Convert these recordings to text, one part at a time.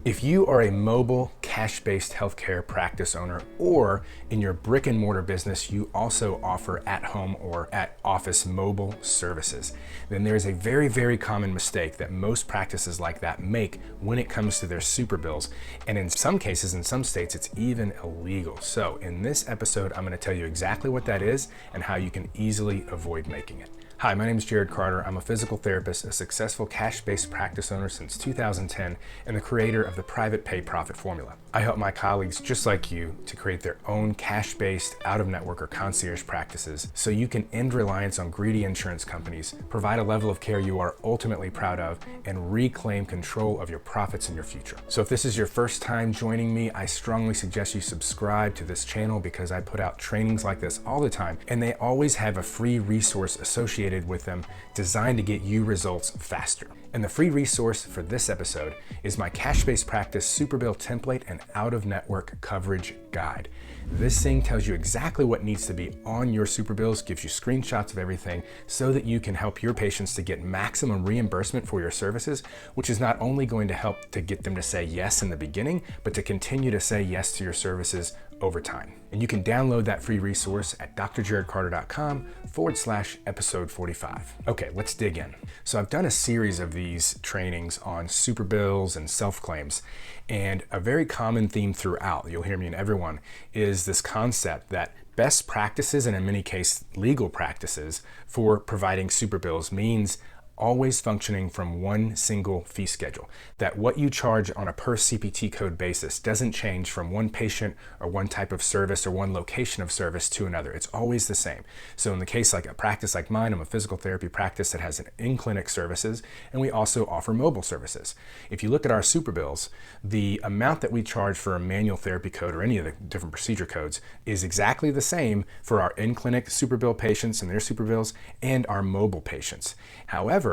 If you are a mobile, cash-based healthcare practice owner, or in your brick and mortar business, you also offer at-home or at-office mobile services, then there is a very, very common mistake that most practices like that make when it comes to their Superbills. And in some cases, in some states, it's even illegal. So in this episode, I'm going to tell you exactly what that is and how you can easily avoid making it. Hi, my name is Jared Carter. I'm a physical therapist, a successful cash-based practice owner since 2010, and the creator of the Private Pay Profit Formula. I help my colleagues just like you to create their own cash-based, out-of-network or concierge practices so you can end reliance on greedy insurance companies, provide a level of care you are ultimately proud of, and reclaim control of your profits in your future. So if this is your first time joining me, I strongly suggest you subscribe to this channel because I put out trainings like this all the time, and they always have a free resource associated with them designed to get you results faster. And the free resource for this episode is my cash-based practice Superbill template and out-of-network coverage guide. This thing tells you exactly what needs to be on your Superbills, gives you screenshots of everything so that you can help your patients to get maximum reimbursement for your services, which is not only going to help to get them to say yes in the beginning, but to continue to say yes to your services over time. And you can download that free resource at drjaredcarter.com/episode 45. Okay, let's dig in. So I've done a series of these trainings on Superbills and self-claims, and a very common theme throughout, you'll hear me in everyone, is this concept that best practices, and in many cases legal practices, for providing Superbills means always functioning from one single fee schedule. That what you charge on a per CPT code basis doesn't change from one patient or one type of service or one location of service to another. It's always the same. So in the case like a practice like mine, I'm a physical therapy practice that has an in-clinic services, and we also offer mobile services. If you look at our Superbills, the amount that we charge for a manual therapy code or any of the different procedure codes is exactly the same for our in-clinic Superbill patients and their Superbills and our mobile patients. However,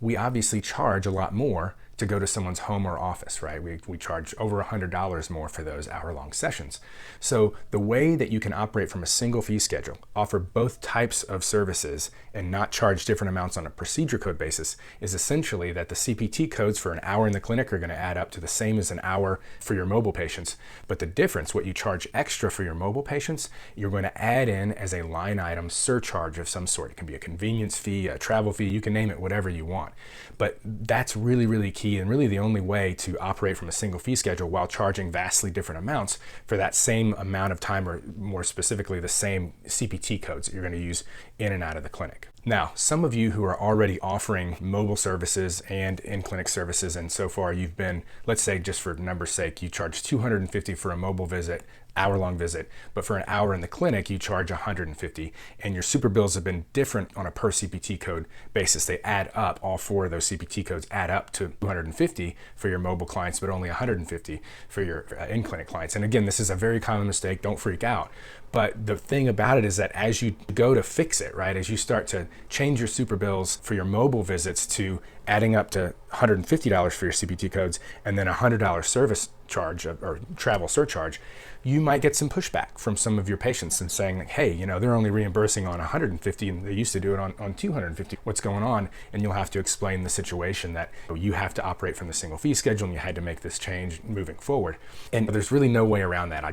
we obviously charge a lot more to go to someone's home or office, right? We charge over $100 more for those hour-long sessions. So the way that you can operate from a single fee schedule, offer both types of services and not charge different amounts on a procedure code basis is essentially that the CPT codes for an hour in the clinic are going to add up to the same as an hour for your mobile patients. But the difference, what you charge extra for your mobile patients, you're going to add in as a line item surcharge of some sort. It can be a convenience fee, a travel fee, you can name it whatever you want. But that's really, really key and really the only way to operate from a single fee schedule while charging vastly different amounts for that same amount of time, or more specifically the same CPT codes that you're going to use in and out of the clinic. Now, some of you who are already offering mobile services and in-clinic services, and so far you've been, let's say just for numbers sake, you charge $250 for a mobile visit, hour-long visit, but for an hour in the clinic you charge $150, and your Superbills have been different on a per CPT code basis. They add up, all four of those CPT codes add up to $250 for your mobile clients, but only $150 for your in-clinic clients. And again, this is a very common mistake, don't freak out. But the thing about it is that as you go to fix it, right, as you start to change your Superbills for your mobile visits to adding up to $150 for your CPT codes and then a $100 service charge or travel surcharge, you might get some pushback from some of your patients and saying, like, hey, you know, they're only reimbursing on $150 and they used to do it on $250. What's going on? And you'll have to explain the situation that you have to operate from the single fee schedule and you had to make this change moving forward. And there's really no way around that.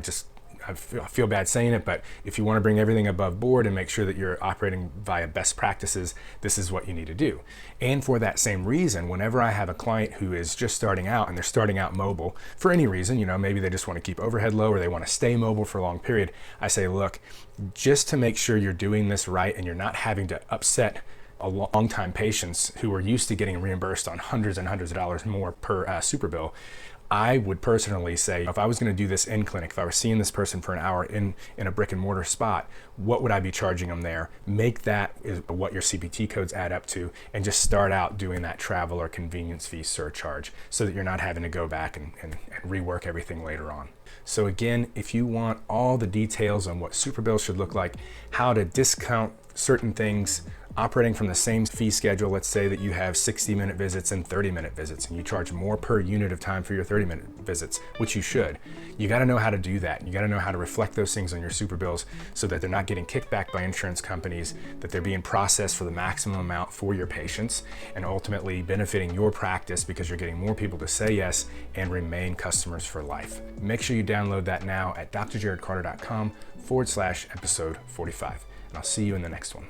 I feel bad saying it, but if you want to bring everything above board and make sure that you're operating via best practices, this is what you need to do. And for that same reason, whenever I have a client who is just starting out and they're starting out mobile for any reason, you know, maybe they just want to keep overhead low or they want to stay mobile for a long period, I say, look, just to make sure you're doing this right and you're not having to upset a long-time patients who are used to getting reimbursed on hundreds and hundreds of dollars more per Superbill, I would personally say, if I was going to do this in clinic, if I were seeing this person for an hour in a brick and mortar spot, what would I be charging them there? Make that is what your CPT codes add up to, and just start out doing that travel or convenience fee surcharge so that you're not having to go back and rework everything later on. So again, if you want all the details on what Superbill should look like, how to discount certain things operating from the same fee schedule. Let's say that you have 60-minute visits and 30-minute visits, and you charge more per unit of time for your 30-minute visits, which you should. You got to know how to do that. You got to know how to reflect those things on your Superbills so that they're not getting kicked back by insurance companies, that they're being processed for the maximum amount for your patients, and ultimately benefiting your practice because you're getting more people to say yes and remain customers for life. Make sure you download that now at drjaredcarter.com/episode 45. And I'll see you in the next one.